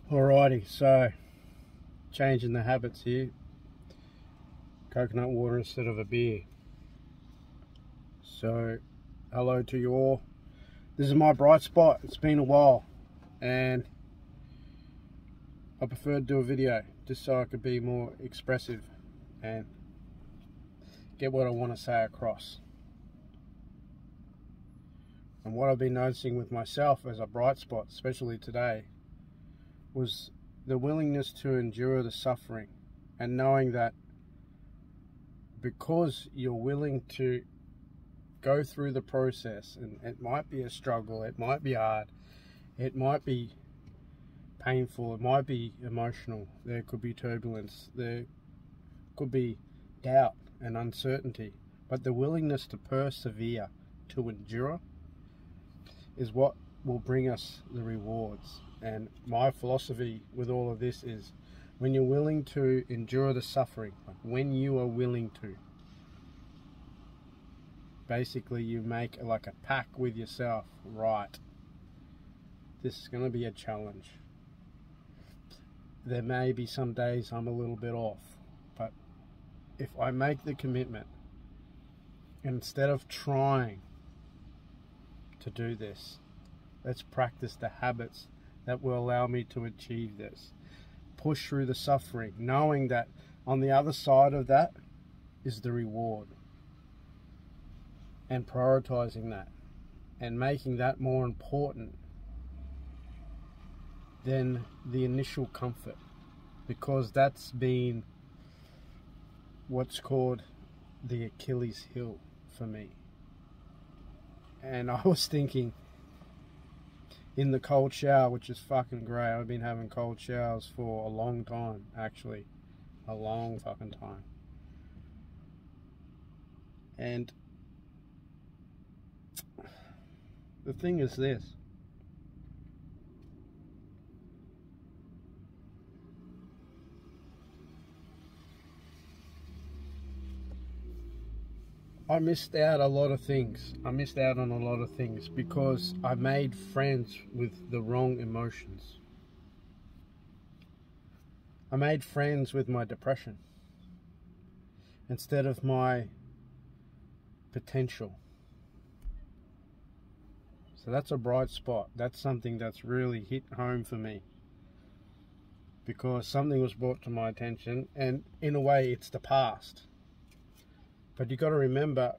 Alrighty, so changing the habits here. Coconut water instead of a beer. So, hello to you all. This is my bright spot. It's been a while, and I prefer to do a video just so I could be more expressive and get what I want to say across. And what I've been noticing with myself as a bright spot, especially today, was the willingness to endure the suffering, and knowing that because you're willing to go through the process, and it might be a struggle, it might be hard, it might be painful, it might be emotional, there could be turbulence, there could be doubt and uncertainty, but the willingness to persevere, to endure, is what will bring us the rewards. And my philosophy with all of this is, when you're willing to endure the suffering, like when you are willing to, basically you make like a pact with yourself, right, this is going to be a challenge. There may be some days I'm a little bit off, but if I make the commitment, instead of trying to do this, let's practice the habits that will allow me to achieve this. Push through the suffering, knowing that on the other side of that is the reward. And prioritizing that and making that more important than the initial comfort, because that's been what's called the Achilles heel for me. And I was thinking, in the cold shower, which is fucking great. I've been having cold showers for a long time, actually. A long fucking time. And the thing is this. I missed out a lot of things. I missed out on a lot of things because I made friends with the wrong emotions. I made friends with my depression instead of my potential. So that's a bright spot. That's something that's really hit home for me, because something was brought to my attention, and in a way it's the past. But you got to remember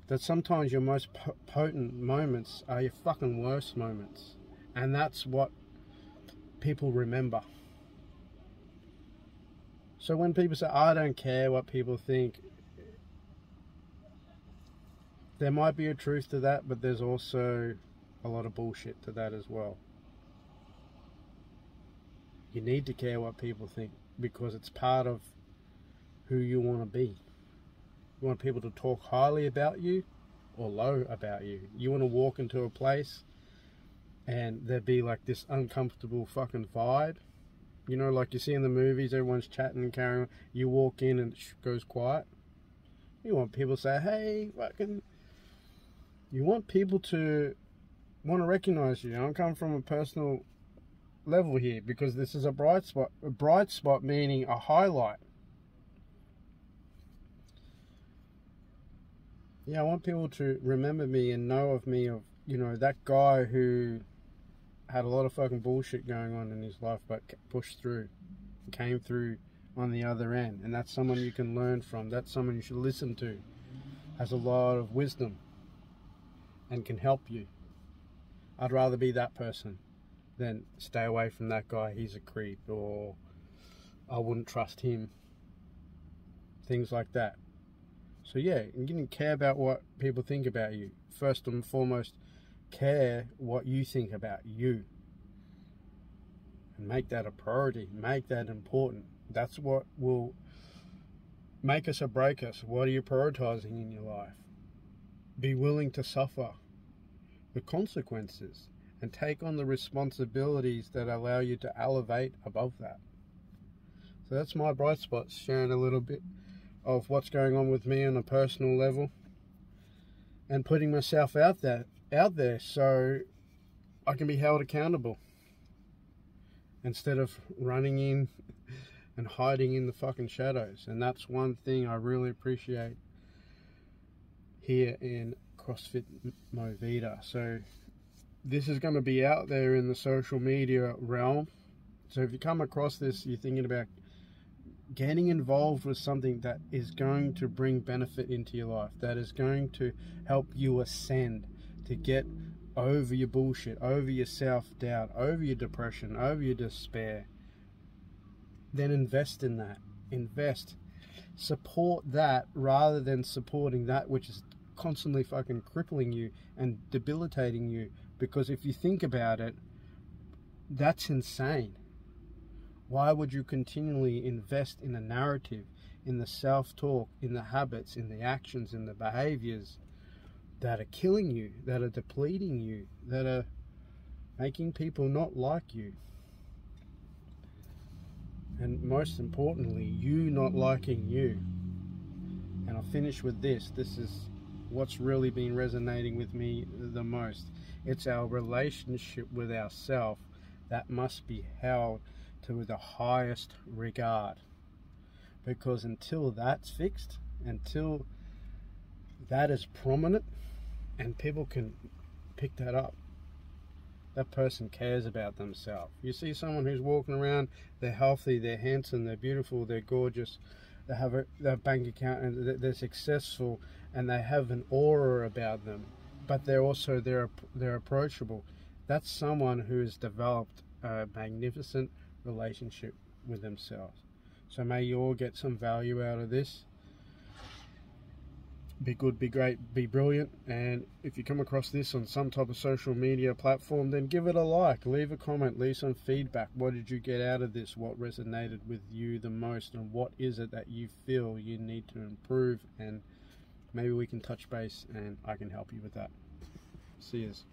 that sometimes your most potent moments are your fucking worst moments. And that's what people remember. So when people say, I don't care what people think, there might be a truth to that, but there's also a lot of bullshit to that as well. You need to care what people think, because it's part of who you want to be. You want people to talk highly about you or low about you. You want to walk into a place and there be like this uncomfortable fucking vibe. You know, like you see in the movies, everyone's chatting and carrying on. You walk in and it goes quiet. You want people to say, hey, fucking... You want people to want to recognize you. I'm coming from a personal level here, because this is a bright spot. A bright spot meaning a highlight. Yeah, I want people to remember me and know of me, of, you know, that guy who had a lot of fucking bullshit going on in his life, but pushed through, came through on the other end. And that's someone you can learn from. That's someone you should listen to. Has a lot of wisdom and can help you. I'd rather be that person than stay away from that guy, he's a creep, or I wouldn't trust him. Things like that. So yeah, you didn't care about what people think about you. First and foremost, care what you think about you. And make that a priority. Make that important. That's what will make us or break us. What are you prioritizing in your life? Be willing to suffer the consequences and take on the responsibilities that allow you to elevate above that. So that's my bright spots, sharing a little bit of what's going on with me on a personal level, and putting myself out there so I can be held accountable. instead of running in and hiding in the fucking shadows. And that's one thing I really appreciate here in CrossFit Movida. So this is going to be out there in the social media realm. So if you come across this, you're thinking about getting involved with something that is going to bring benefit into your life, that is going to help you ascend, to get over your bullshit, over your self-doubt, over your depression, over your despair, then invest in that. Invest. Support that rather than supporting that which is constantly fucking crippling you and debilitating you. Because if you think about it, that's insane. Why would you continually invest in a narrative, in the self-talk, in the habits, in the actions, in the behaviors that are killing you, that are depleting you, that are making people not like you? And most importantly, you not liking you. And I'll finish with this. This is what's really been resonating with me the most. It's our relationship with ourselves that must be held to the highest regard. Because until that's fixed, until that is prominent and people can pick that up, that person cares about themselves. You see someone who's walking around, they're healthy, they're handsome, they're beautiful, they're gorgeous, they have a bank account, and they're successful, and they have an aura about them, but they're approachable. That's someone who has developed a magnificent relationship with themselves. So may you all get some value out of this. Be good, be great, be brilliant. And if you come across this on some type of social media platform, then give it a like, leave a comment, leave some feedback. What did you get out of this? What resonated with you the most? And what is it that you feel you need to improve? And maybe we can touch base and I can help you with that. See yous.